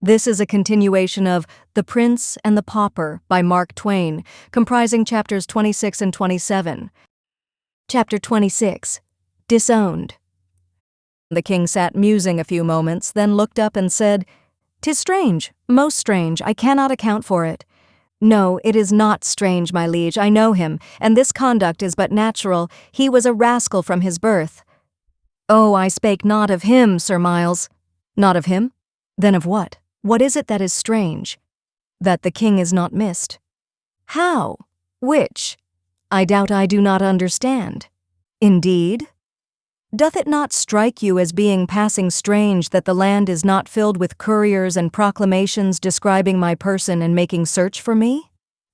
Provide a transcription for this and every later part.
This is a continuation of The Prince and the Pauper by Mark Twain, comprising chapters 26 and 27. Chapter 26. Disowned. The king sat musing a few moments, then looked up and said, "'Tis strange, most strange, I cannot account for it." "No, it is not strange, my liege, I know him, and this conduct is but natural. He was a rascal from his birth." "Oh, I spake not of him, Sir Miles." "Not of him? Then of what? What is it that is strange?" "That the king is not missed." "How? Which? I doubt I do not understand." "Indeed? Doth it not strike you as being passing strange that the land is not filled with couriers and proclamations describing my person and making search for me?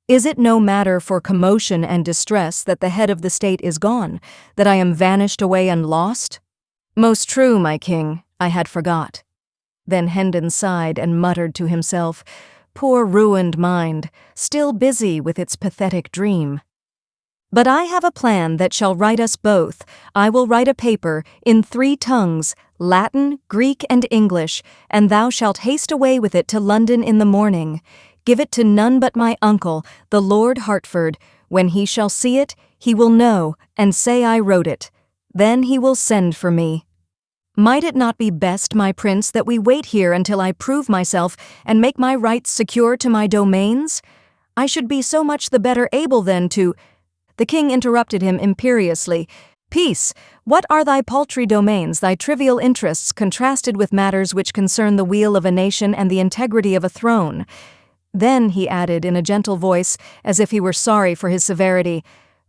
Is it no matter for commotion and distress that the head of the state is gone, that I am vanished away and lost?" "Most true, my king, I had forgot." Then Hendon sighed and muttered to himself, "Poor ruined mind, still busy with its pathetic dream. But I have a plan that shall right us both. I will write a paper in 3 tongues, Latin, Greek, and English, and thou shalt haste away with it to London in the morning. Give it to none but my uncle, the Lord Hertford. When he shall see it, he will know, and say I wrote it. Then he will send for me. Might it not be best, my prince, that we wait here until I prove myself and make my rights secure to my domains? I should be so much the better able then to—" The king interrupted him imperiously. "Peace! What are thy paltry domains, thy trivial interests, contrasted with matters which concern the weal of a nation and the integrity of a throne?" Then he added in a gentle voice, as if he were sorry for his severity,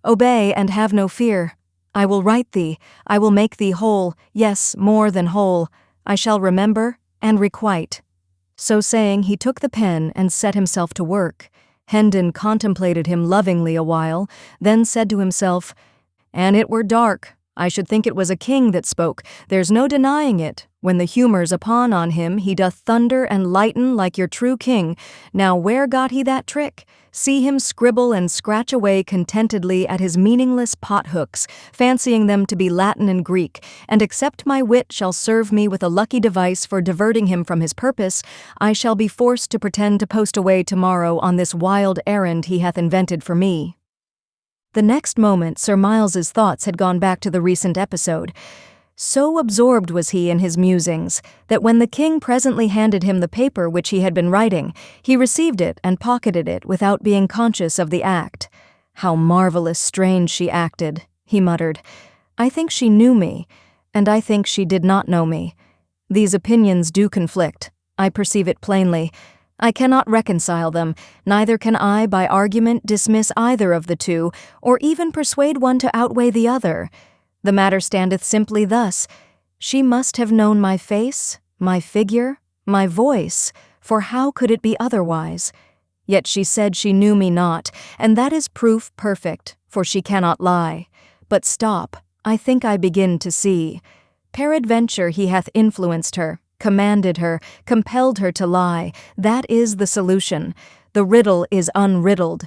"Obey and have no fear. I will right thee, I will make thee whole, yes, more than whole. I shall remember and requite." So saying, he took the pen and set himself to work. Hendon contemplated him lovingly a while, then said to himself, "An it were dark, I should think it was a king that spoke. There's no denying it. When the humour's upon on him, he doth thunder and lighten like your true king. Now where got he that trick? See him scribble and scratch away contentedly at his meaningless pot-hooks, fancying them to be Latin and Greek, and except my wit shall serve me with a lucky device for diverting him from his purpose, I shall be forced to pretend to post away tomorrow on this wild errand he hath invented for me." The next moment Sir Miles's thoughts had gone back to the recent episode. So absorbed was he in his musings that when the king presently handed him the paper which he had been writing, he received it and pocketed it without being conscious of the act. "How marvelous strange she acted," he muttered. "I think she knew me, and I think she did not know me. These opinions do conflict. I perceive it plainly. I cannot reconcile them, neither can I by argument dismiss either of the two, or even persuade one to outweigh the other. The matter standeth simply thus: she must have known my face, my figure, my voice, for how could it be otherwise? Yet she said she knew me not, and that is proof perfect, for she cannot lie. But stop, I think I begin to see. Peradventure he hath influenced her, commanded her, compelled her to lie. That is the solution. The riddle is unriddled.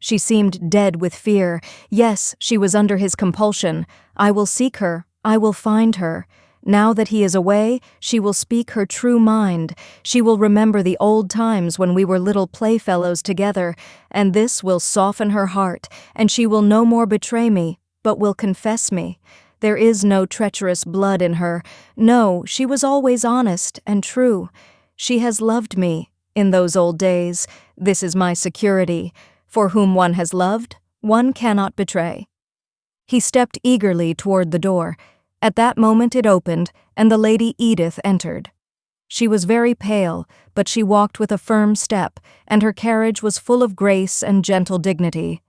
She seemed dead with fear. Yes, she was under his compulsion. I will seek her. I will find her. Now that he is away, she will speak her true mind. She will remember the old times when we were little playfellows together, and this will soften her heart, and she will no more betray me, but will confess me. There is no treacherous blood in her. No, she was always honest and true. She has loved me in those old days. This is my security. For whom one has loved, one cannot betray." He stepped eagerly toward the door. At that moment it opened, and the Lady Edith entered. She was very pale, but she walked with a firm step, and her carriage was full of grace and gentle dignity.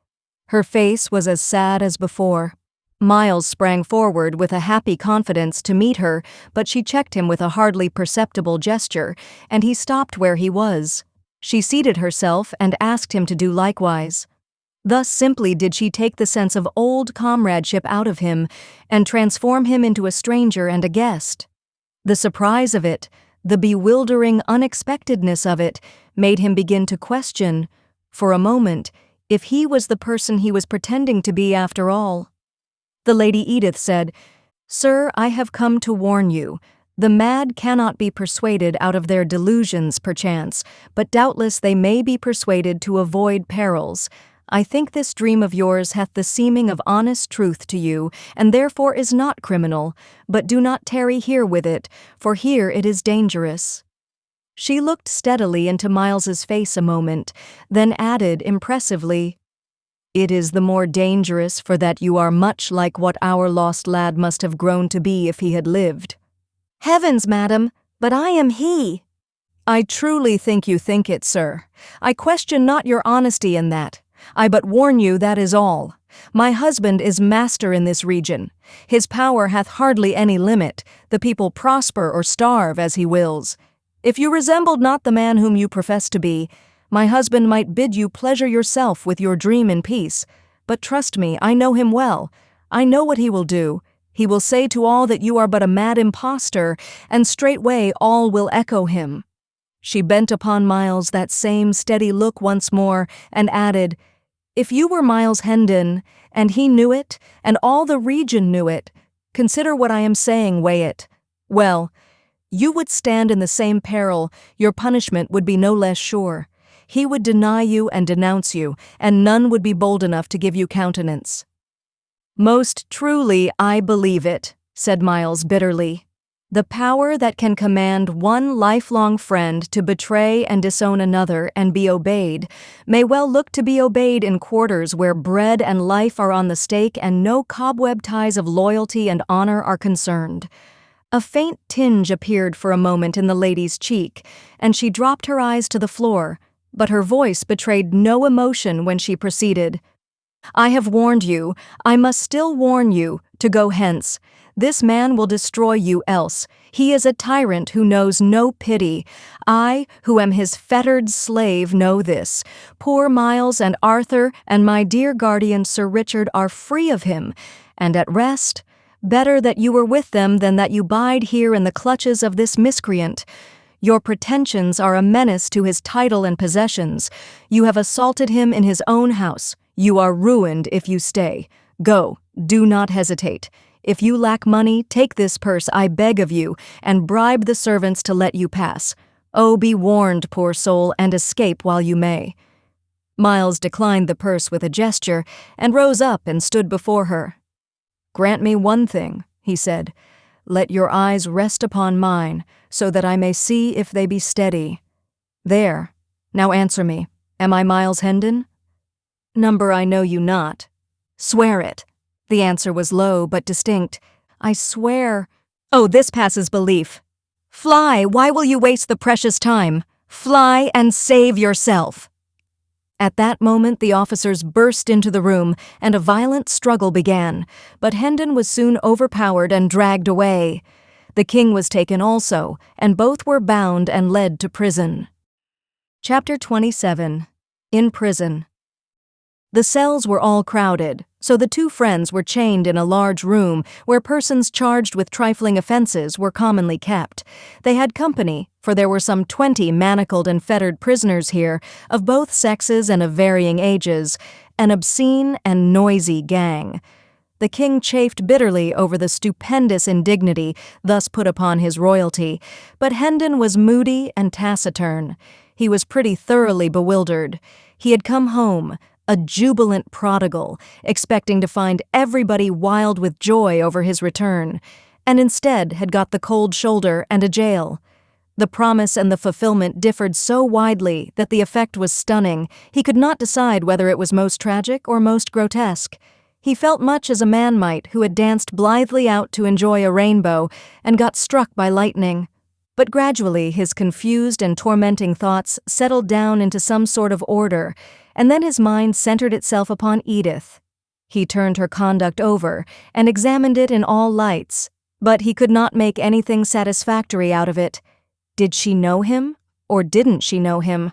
Her face was as sad as before. Miles sprang forward with a happy confidence to meet her, but she checked him with a hardly perceptible gesture, and he stopped where he was. She seated herself and asked him to do likewise. Thus simply did she take the sense of old comradeship out of him and transform him into a stranger and a guest. The surprise of it, the bewildering unexpectedness of it, made him begin to question, for a moment, if he was the person he was pretending to be after all. The Lady Edith said, "Sir, I have come to warn you. The mad cannot be persuaded out of their delusions, perchance, but doubtless they may be persuaded to avoid perils. I think this dream of yours hath the seeming of honest truth to you, and therefore is not criminal, but do not tarry here with it, for here it is dangerous." She looked steadily into Miles's face a moment, then added impressively, "It is the more dangerous for that you are much like what our lost lad must have grown to be if he had lived." "Heavens, madam, but I am he." "I truly think you think it, sir. I question not your honesty in that. I but warn you, that is all. My husband is master in this region. His power hath hardly any limit. The people prosper or starve as he wills. If you resembled not the man whom you profess to be, my husband might bid you pleasure yourself with your dream in peace. But trust me, I know him well. I know what he will do. He will say to all that you are but a mad impostor, and straightway all will echo him." She bent upon Miles that same steady look once more, and added, "If you were Miles Hendon, and he knew it, and all the region knew it, consider what I am saying, weigh it. Well, you would stand in the same peril, your punishment would be no less sure. He would deny you and denounce you, and none would be bold enough to give you countenance." "Most truly I believe it," said Miles bitterly. "The power that can command one lifelong friend to betray and disown another and be obeyed may well look to be obeyed in quarters where bread and life are on the stake and no cobweb ties of loyalty and honor are concerned." A faint tinge appeared for a moment in the lady's cheek, and she dropped her eyes to the floor, but her voice betrayed no emotion when she proceeded. "I have warned you, I must still warn you, to go hence. This man will destroy you else. He is a tyrant who knows no pity. I, who am his fettered slave, know this. Poor Miles and Arthur and my dear guardian Sir Richard are free of him, and at rest. Better that you were with them than that you bide here in the clutches of this miscreant. Your pretensions are a menace to his title and possessions. You have assaulted him in his own house. You are ruined if you stay. Go, do not hesitate. If you lack money, take this purse, I beg of you, and bribe the servants to let you pass. Oh, be warned, poor soul, and escape while you may." Miles declined the purse with a gesture, and rose up and stood before her. "Grant me one thing," he said. "Let your eyes rest upon mine, so that I may see if they be steady. There. Now answer me. Am I Miles Hendon?" "Number I know you not." "Swear it." The answer was low but distinct. "I swear—" "Oh, this passes belief. Fly, why will you waste the precious time? Fly and save yourself." At that moment the officers burst into the room, and a violent struggle began, but Hendon was soon overpowered and dragged away. The king was taken also, and both were bound and led to prison. Chapter 27. In Prison. The cells were all crowded, so the two friends were chained in a large room where persons charged with trifling offenses were commonly kept. They had company, for there were some 20 manacled and fettered prisoners here, of both sexes and of varying ages, an obscene and noisy gang. The king chafed bitterly over the stupendous indignity thus put upon his royalty, but Hendon was moody and taciturn. He was pretty thoroughly bewildered. He had come home, a jubilant prodigal, expecting to find everybody wild with joy over his return, and instead had got the cold shoulder and a jail. The promise and the fulfillment differed so widely that the effect was stunning. He could not decide whether it was most tragic or most grotesque. He felt much as a man might who had danced blithely out to enjoy a rainbow and got struck by lightning. But gradually his confused and tormenting thoughts settled down into some sort of order, and then his mind centered itself upon Edith. He turned her conduct over and examined it in all lights, but he could not make anything satisfactory out of it. Did she know him, or didn't she know him?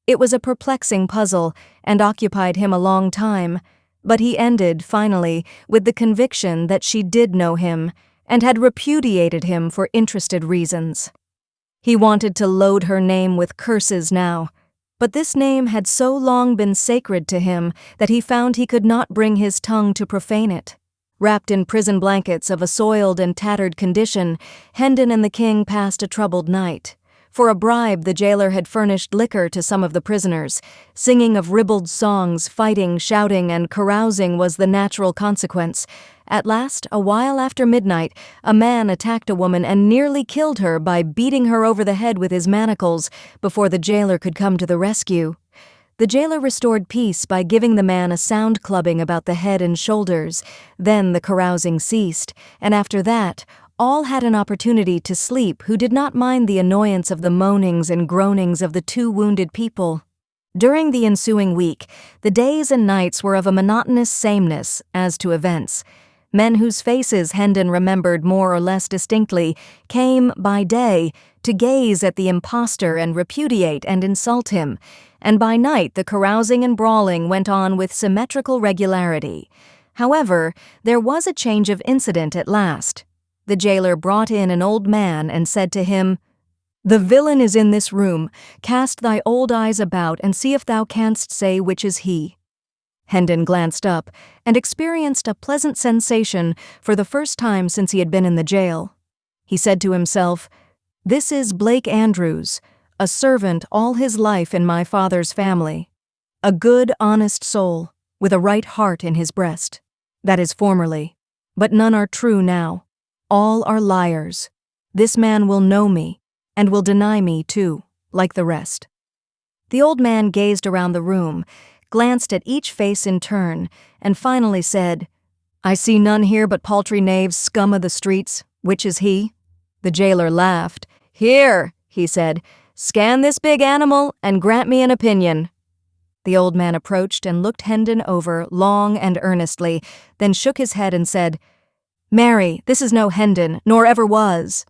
It was a perplexing puzzle, and occupied him a long time, but he ended, finally, with the conviction that she did know him, and had repudiated him for interested reasons. He wanted to load her name with curses now, but this name had so long been sacred to him that he found he could not bring his tongue to profane it. Wrapped in prison blankets of a soiled and tattered condition, Hendon and the king passed a troubled night. For a bribe, the jailer had furnished liquor to some of the prisoners. Singing of ribald songs, fighting, shouting, and carousing was the natural consequence. At last, a while after midnight, a man attacked a woman and nearly killed her by beating her over the head with his manacles before the jailer could come to the rescue. The jailer restored peace by giving the man a sound clubbing about the head and shoulders. Then the carousing ceased, and after that, all had an opportunity to sleep who did not mind the annoyance of the moanings and groanings of the two wounded people. During the ensuing week, the days and nights were of a monotonous sameness as to events. Men whose faces Hendon remembered more or less distinctly came, by day, to gaze at the impostor and repudiate and insult him, and by night the carousing and brawling went on with symmetrical regularity. However, there was a change of incident at last. The jailer brought in an old man and said to him, "The villain is in this room. Cast thy old eyes about and see if thou canst say which is he." Hendon glanced up and experienced a pleasant sensation for the first time since he had been in the jail. He said to himself, "This is Blake Andrews, a servant all his life in my father's family. A good, honest soul, with a right heart in his breast. That is formerly, but none are true now. All are liars. This man will know me, and will deny me too, like the rest." The old man gazed around the room, glanced at each face in turn, and finally said, "I see none here but paltry knaves, scum of the streets. Which is he?" The jailer laughed. "Here," he said, "scan this big animal and grant me an opinion." The old man approached and looked Hendon over long and earnestly, then shook his head and said, "Marry, this is no Hendon, nor ever was."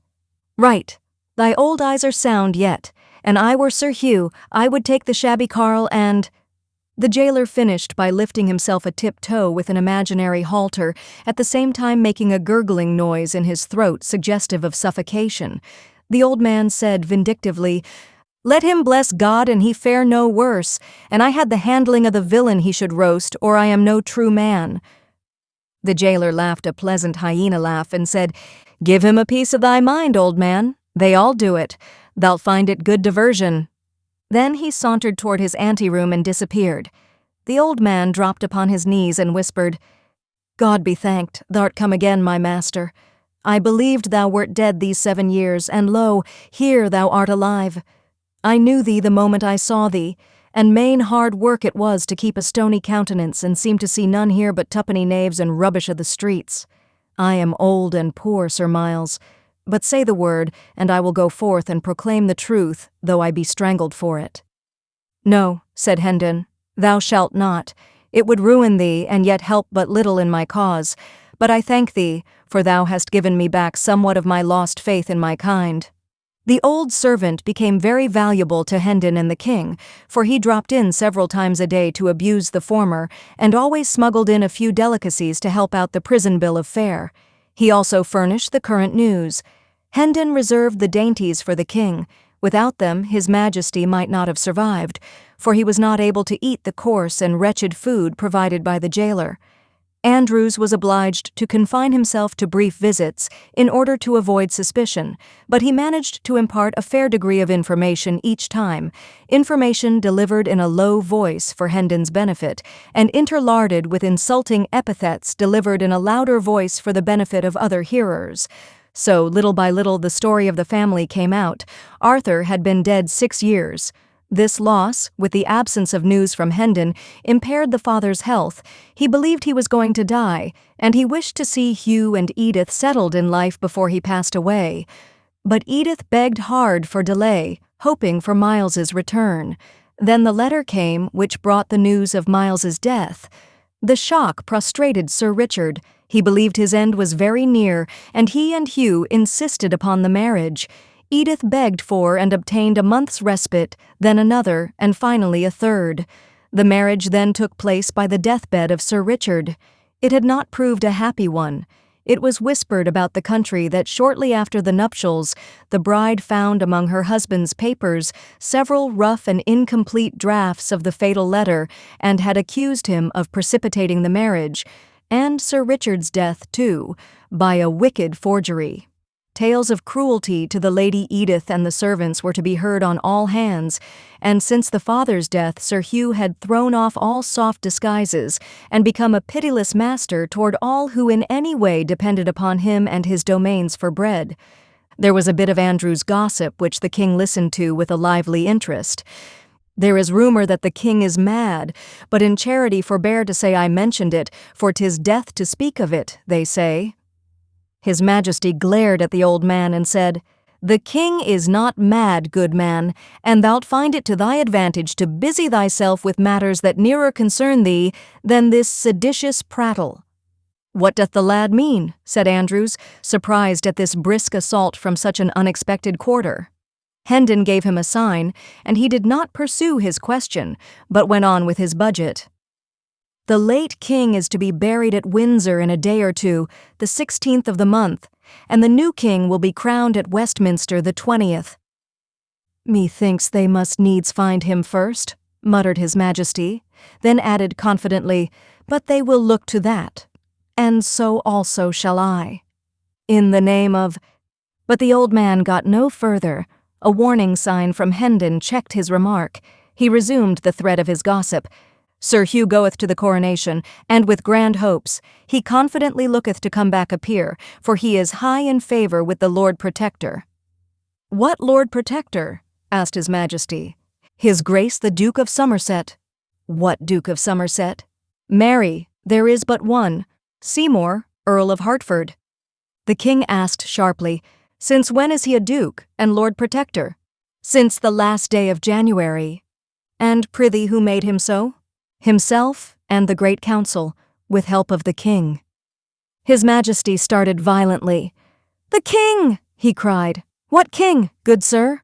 "Right. Thy old eyes are sound yet, and I were Sir Hugh, I would take the shabby carle and—" The jailer finished by lifting himself a tiptoe with an imaginary halter, at the same time making a gurgling noise in his throat suggestive of suffocation. The old man said vindictively, "Let him bless God and he fare no worse, and I had the handling of the villain he should roast, or I am no true man." The jailer laughed a pleasant hyena laugh and said, "Give him a piece of thy mind, old man. They all do it. Thou'lt find it good diversion." Then he sauntered toward his anteroom and disappeared. The old man dropped upon his knees and whispered, "God be thanked, thou'rt come again, my master. I believed thou wert dead these 7 years, and lo, here thou art alive. I knew thee the moment I saw thee, and main hard work it was to keep a stony countenance and seem to see none here but tuppenny knaves and rubbish of the streets. I am old and poor, Sir Miles, but say the word, and I will go forth and proclaim the truth, though I be strangled for it." "No," said Hendon, "thou shalt not. It would ruin thee, and yet help but little in my cause. But I thank thee, for thou hast given me back somewhat of my lost faith in my kind." The old servant became very valuable to Hendon and the king, for he dropped in several times a day to abuse the former, and always smuggled in a few delicacies to help out the prison bill of fare. He also furnished the current news. Hendon reserved the dainties for the king. Without them, his majesty might not have survived, for he was not able to eat the coarse and wretched food provided by the jailer. Andrews was obliged to confine himself to brief visits in order to avoid suspicion, but he managed to impart a fair degree of information each time, information delivered in a low voice for Hendon's benefit, and interlarded with insulting epithets delivered in a louder voice for the benefit of other hearers. So, little by little, the story of the family came out. Arthur had been dead 6 years. This loss, with the absence of news from Hendon, impaired the father's health. He believed he was going to die, and he wished to see Hugh and Edith settled in life before he passed away. But Edith begged hard for delay, hoping for Miles's return. Then the letter came which brought the news of Miles's death. The shock prostrated Sir Richard. He believed his end was very near, and he and Hugh insisted upon the marriage. Edith begged for and obtained a month's respite, then another, and finally a third. The marriage then took place by the deathbed of Sir Richard. It had not proved a happy one. It was whispered about the country that shortly after the nuptials, the bride found among her husband's papers several rough and incomplete drafts of the fatal letter, and had accused him of precipitating the marriage. And Sir Richard's death, too, by a wicked forgery. Tales of cruelty to the Lady Edith and the servants were to be heard on all hands, and since the father's death Sir Hugh had thrown off all soft disguises and become a pitiless master toward all who in any way depended upon him and his domains for bread. There was a bit of Andrew's gossip which the king listened to with a lively interest. There is rumor that the king is mad, but in charity forbear to say I mentioned it, for 'tis death to speak of it, they say. His Majesty glared at the old man and said, "The king is not mad, good man, and thou'lt find it to thy advantage to busy thyself with matters that nearer concern thee than this seditious prattle." "What doth the lad mean?" said Andrews, surprised at this brisk assault from such an unexpected quarter. Hendon gave him a sign, and he did not pursue his question, but went on with his budget. "The late king is to be buried at Windsor in a day or two, the 16th of the month, and the new king will be crowned at Westminster the 20th. "Methinks they must needs find him first," muttered his Majesty, then added confidently, "but they will look to that, and so also shall I. In the name of—" But the old man got no further. A warning sign from Hendon checked his remark. He resumed the thread of his gossip. "Sir Hugh goeth to the coronation, and with grand hopes. He confidently looketh to come back a peer, for he is high in favour with the Lord Protector." "What Lord Protector?" asked his Majesty. "His Grace the Duke of Somerset." "What Duke of Somerset?" "Marry, there is but one, Seymour, Earl of Hertford." The king asked sharply, "Since when is he a duke and Lord Protector?" "Since the last day of January." "And prithee who made him so?" "Himself and the Great Council, with help of the king." His Majesty started violently. "The king!" he cried. "What king, good sir?"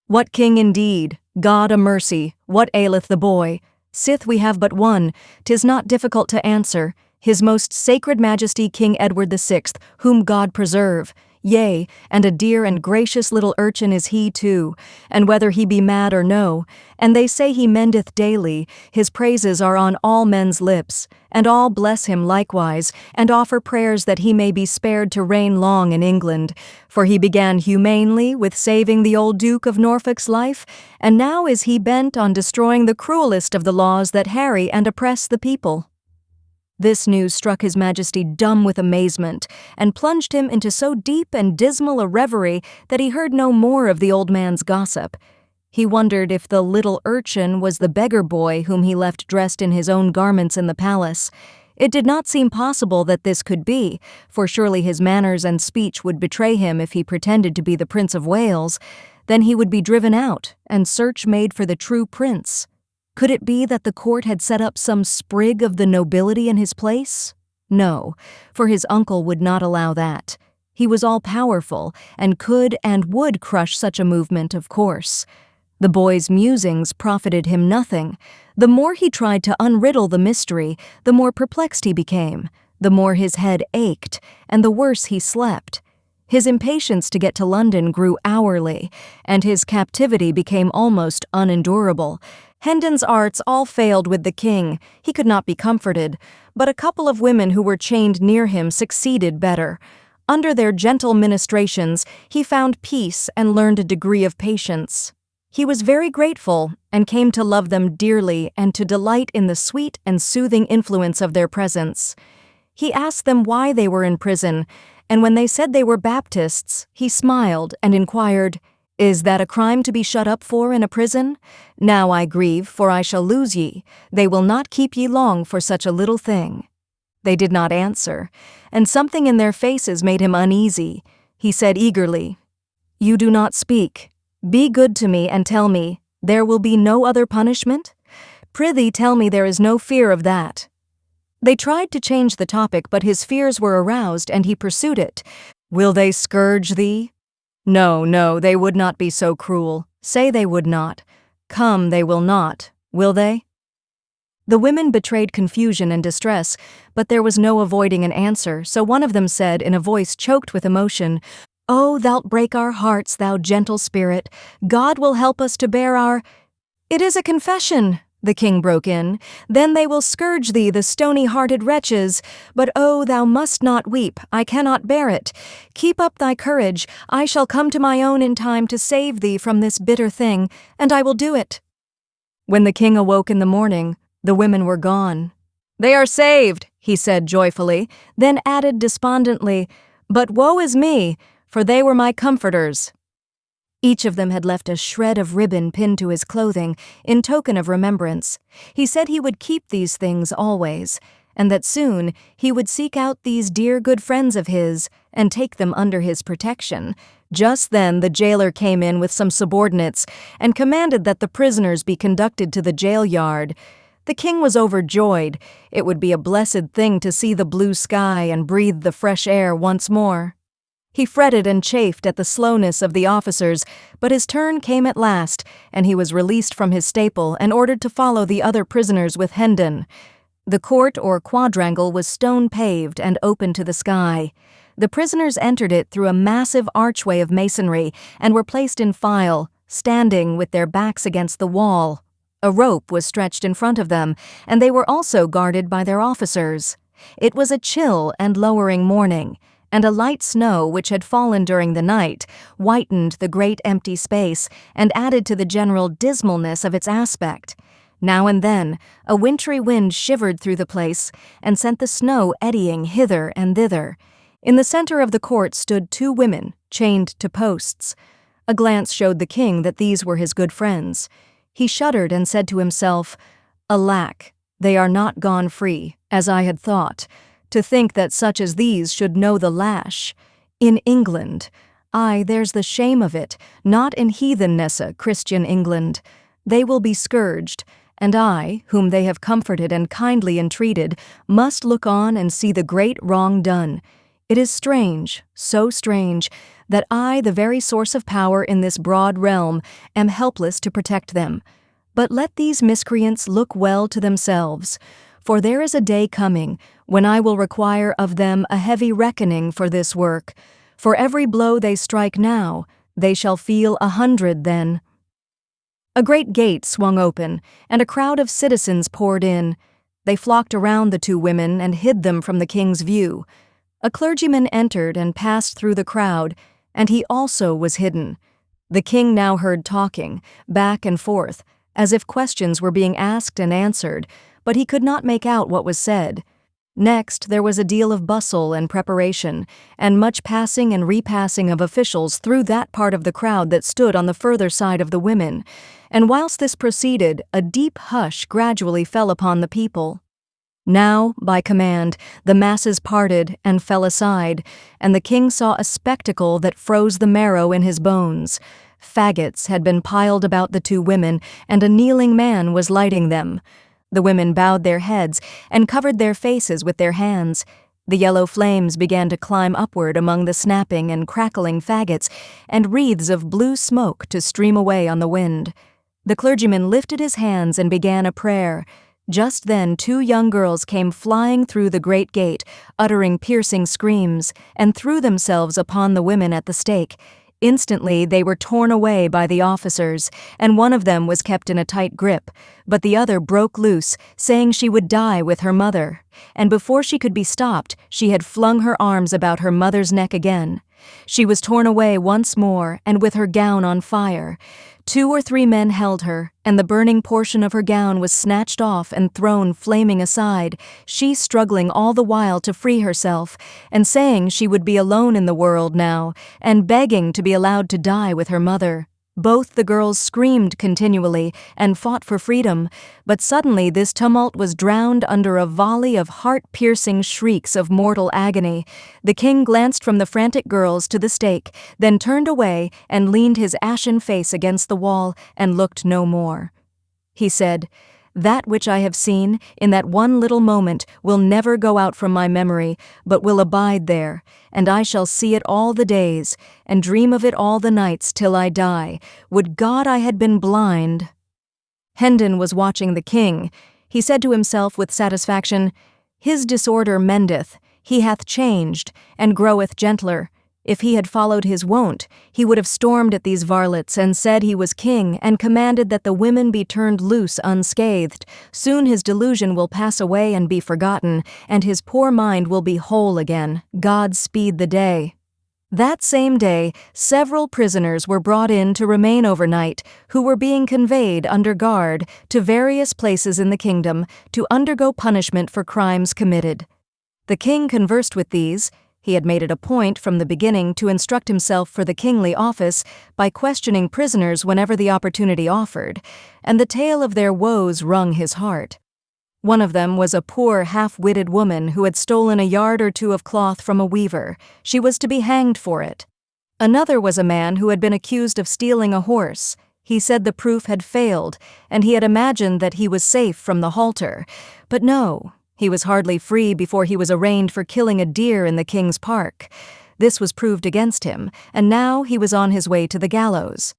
"What king indeed? God a mercy, what aileth the boy? Sith we have but one, 'tis not difficult to answer. His most sacred Majesty King Edward VI, whom God preserve. Yea, and a dear and gracious little urchin is he too, and whether he be mad or no, and they say he mendeth daily, his praises are on all men's lips, and all bless him likewise, and offer prayers that he may be spared to reign long in England, for he began humanely with saving the old Duke of Norfolk's life, and now is he bent on destroying the cruelest of the laws that harry and oppress the people." This news struck his Majesty dumb with amazement, and plunged him into so deep and dismal a reverie that he heard no more of the old man's gossip. He wondered if the little urchin was the beggar boy whom he left dressed in his own garments in the palace. It did not seem possible that this could be, for surely his manners and speech would betray him if he pretended to be the Prince of Wales. Then he would be driven out, and search made for the true prince. Could it be that the court had set up some sprig of the nobility in his place? No, for his uncle would not allow that. He was all-powerful, and could and would crush such a movement, of course. The boy's musings profited him nothing. The more he tried to unriddle the mystery, the more perplexed he became, the more his head ached, and the worse he slept. His impatience to get to London grew hourly, and his captivity became almost unendurable. Hendon's arts all failed with the king. He could not be comforted, but a couple of women who were chained near him succeeded better. Under their gentle ministrations, he found peace and learned a degree of patience. He was very grateful, and came to love them dearly and to delight in the sweet and soothing influence of their presence. He asked them why they were in prison, and when they said they were Baptists, he smiled and inquired, "Is that a crime to be shut up for in a prison? Now I grieve, for I shall lose ye. They will not keep ye long for such a little thing." They did not answer, and something in their faces made him uneasy. He said eagerly, "You do not speak. Be good to me and tell me, there will be no other punishment? Prithee tell me there is no fear of that." They tried to change the topic, but his fears were aroused, and he pursued it. "Will they scourge thee?" "No, no, they would not be so cruel. Say they would not. Come, they will not. Will they?" The women betrayed confusion and distress, but there was no avoiding an answer, so one of them said in a voice choked with emotion, "Oh, thou'lt break our hearts, thou gentle spirit. God will help us to bear our—" "It is a confession," the king broke in. "Then they will scourge thee, the stony-hearted wretches. But oh, thou must not weep, I cannot bear it. Keep up thy courage, I shall come to my own in time to save thee from this bitter thing, and I will do it." When the king awoke in the morning, the women were gone. "They are saved," he said joyfully, then added despondently, "But woe is me, for they were my comforters." Each of them had left a shred of ribbon pinned to his clothing in token of remembrance. He said he would keep these things always, and that soon he would seek out these dear good friends of his and take them under his protection. Just then the jailer came in with some subordinates and commanded that the prisoners be conducted to the jail yard. The king was overjoyed. It would be a blessed thing to see the blue sky and breathe the fresh air once more. He fretted and chafed at the slowness of the officers, but his turn came at last, and he was released from his staple and ordered to follow the other prisoners with Hendon. The court or quadrangle was stone-paved and open to the sky. The prisoners entered it through a massive archway of masonry and were placed in file, standing with their backs against the wall. A rope was stretched in front of them, and they were also guarded by their officers. It was a chill and lowering morning, and a light snow which had fallen during the night whitened the great empty space and added to the general dismalness of its aspect. Now and then, a wintry wind shivered through the place and sent the snow eddying hither and thither. In the center of the court stood 2 women, chained to posts. A glance showed the king that these were his good friends. He shuddered and said to himself, "Alack, they are not gone free, as I had thought. To think that such as these should know the lash. In England. Aye, there's the shame of it, not in heathennesse, Christian England. They will be scourged, and I, whom they have comforted and kindly entreated, must look on and see the great wrong done. It is strange, so strange, that I, the very source of power in this broad realm, am helpless to protect them. But let these miscreants look well to themselves, for there is a day coming when I will require of them a heavy reckoning for this work. For every blow they strike now, they shall feel 100 then." A great gate swung open, and a crowd of citizens poured in. They flocked around the 2 women and hid them from the king's view. A clergyman entered and passed through the crowd, and he also was hidden. The king now heard talking, back and forth, as if questions were being asked and answered, but he could not make out what was said. Next, there was a deal of bustle and preparation, and much passing and repassing of officials through that part of the crowd that stood on the further side of the women, and whilst this proceeded, a deep hush gradually fell upon the people. Now, by command, the masses parted and fell aside, and the king saw a spectacle that froze the marrow in his bones. Faggots had been piled about the 2 women, and a kneeling man was lighting them. The women bowed their heads and covered their faces with their hands. The yellow flames began to climb upward among the snapping and crackling faggots, and wreaths of blue smoke to stream away on the wind. The clergyman lifted his hands and began a prayer. Just then 2 young girls came flying through the great gate, uttering piercing screams, and threw themselves upon the women at the stake. Instantly they were torn away by the officers, and one of them was kept in a tight grip, but the other broke loose, saying she would die with her mother, and before she could be stopped, she had flung her arms about her mother's neck again. She was torn away once more, and with her gown on fire. 2 or 3 men held her, and the burning portion of her gown was snatched off and thrown flaming aside, she struggling all the while to free herself, and saying she would be alone in the world now, and begging to be allowed to die with her mother. Both the girls screamed continually and fought for freedom, but suddenly this tumult was drowned under a volley of heart-piercing shrieks of mortal agony. The king glanced from the frantic girls to the stake, then turned away and leaned his ashen face against the wall and looked no more. He said, "That which I have seen in that one little moment will never go out from my memory, but will abide there, and I shall see it all the days, and dream of it all the nights till I die. Would God I had been blind." Hendon was watching the king. He said to himself with satisfaction, "His disorder mendeth, he hath changed, and groweth gentler. If he had followed his wont, he would have stormed at these varlets and said he was king and commanded that the women be turned loose unscathed. Soon his delusion will pass away and be forgotten, and his poor mind will be whole again. God speed the day. That same day, several prisoners were brought in to remain overnight, who were being conveyed under guard to various places in the kingdom to undergo punishment for crimes committed. The king conversed with these. He had made it a point from the beginning to instruct himself for the kingly office by questioning prisoners whenever the opportunity offered, and the tale of their woes wrung his heart. One of them was a poor, half-witted woman who had stolen a yard or two of cloth from a weaver. She was to be hanged for it. Another was a man who had been accused of stealing a horse. He said the proof had failed, and he had imagined that he was safe from the halter. But no, he was hardly free before he was arraigned for killing a deer in the king's park. This was proved against him, and now he was on his way to the gallows.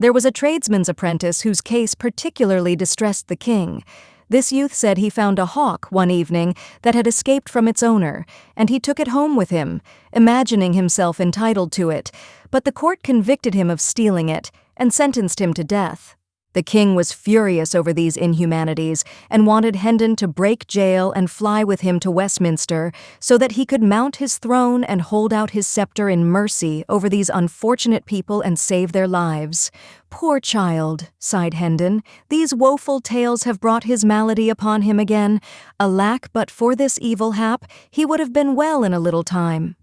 There was a tradesman's apprentice whose case particularly distressed the king. This youth said he found a hawk one evening that had escaped from its owner, and he took it home with him, imagining himself entitled to it, but the court convicted him of stealing it and sentenced him to death. The king was furious over these inhumanities and wanted Hendon to break jail and fly with him to Westminster so that he could mount his throne and hold out his scepter in mercy over these unfortunate people and save their lives. "Poor child," sighed Hendon, "these woeful tales have brought his malady upon him again. Alack, but for this evil hap, he would have been well in a little time."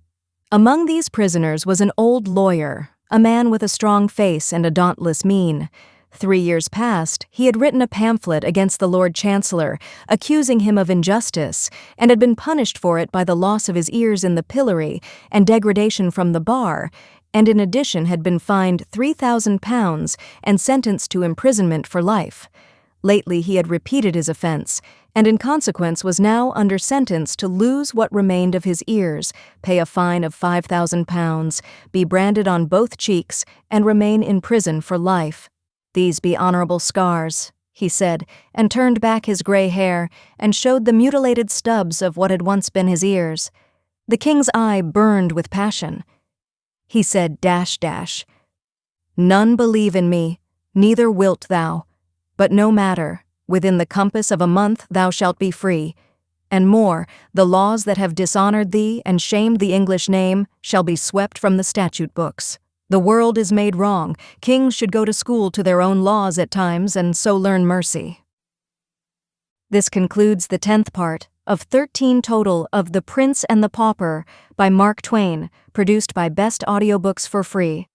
Among these prisoners was an old lawyer, a man with a strong face and a dauntless mien. 3 years past, he had written a pamphlet against the Lord Chancellor, accusing him of injustice, and had been punished for it by the loss of his ears in the pillory and degradation from the bar, and in addition had been fined £3,000 and sentenced to imprisonment for life. Lately he had repeated his offense, and in consequence was now under sentence to lose what remained of his ears, pay a fine of £5,000, be branded on both cheeks, and remain in prison for life. "These be honorable scars," he said, and turned back his gray hair and showed the mutilated stubs of what had once been his ears. The king's eye burned with passion. He said, "None believe in me, neither wilt thou. But no matter, within the compass of a month thou shalt be free. And more, the laws that have dishonored thee and shamed the English name shall be swept from the statute books. The world is made wrong. Kings should go to school to their own laws at times and so learn mercy." This concludes the 10th part of 13 total of The Prince and the Pauper by Mark Twain, produced by Best Audiobooks for Free.